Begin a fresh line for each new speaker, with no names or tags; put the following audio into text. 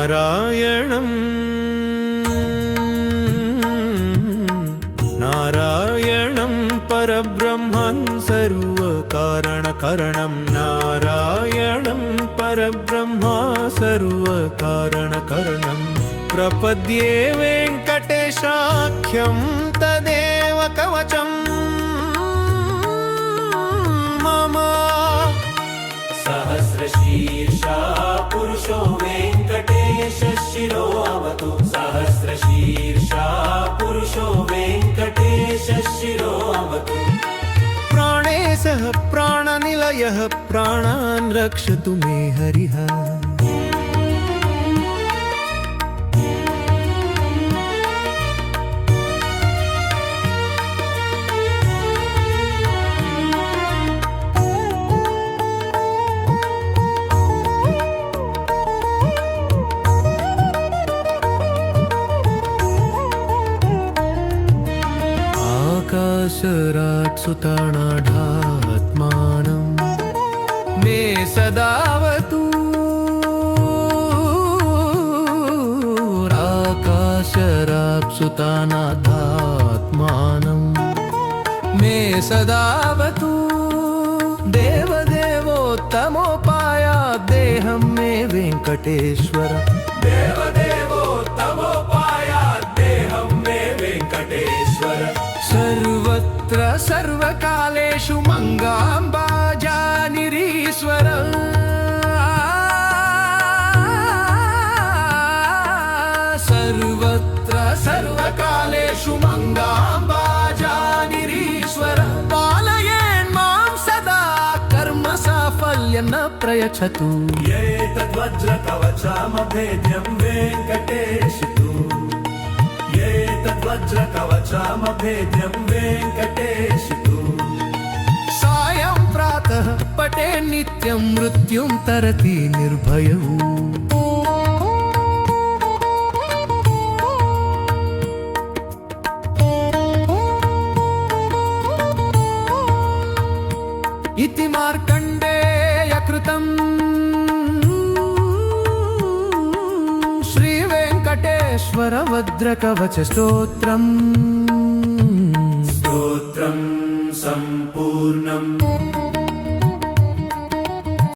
నారాయణం నారాయణం పరబ్రహ్మం సర్వకారణకరణం నారాయణం పరబ్రహ్మ సర్వకారణకరణం ప్రపద్యే వెంకటేశాఖ్యం తదేవ కవచం మమ
सहस्रशीर्षा पुरुषो वेङ्कटेश शिरो अवतु सहस्रशीर्षा पुरुषो वेङ्कटेश शिरो अवतु
प्राणे सह प्राणनिलयः प्राणान् रक्षतु मे हरिः आकाशराट्सुतानाढात्मानं मे सदावतु आकाशराट्सुतानाथात्मानं मे सदावतु देवदेवोत्तमोपायात् देहं मे वेङ्कटेश्वर
देवदेवोत्तमोपायात् देहं मे वेङ्कटेश्वर
सर्वत्र सर्वकालेषु मङ्गाम्बाजानिरीश्वर सर्वत्र सर्वकालेषु मङ्गाम्बाजानिरीश्वर पालयेन्मां सदा कर्म साफल्यं न प्रयच्छतु
ये तद्वज्रकवचामभेद्यं वेङ्कटेश वज्रकवचामभेद्यं वेङ्कटेश
सायं प्रातः पटे नित्यं मृत्युं तरति निर्भयः इति मार्कण्डेय कृतं श्रीवेङ्कटेश्वर वज्रकवच स्तोत्रम्
स्तोत्रं सम्पूर्णम्।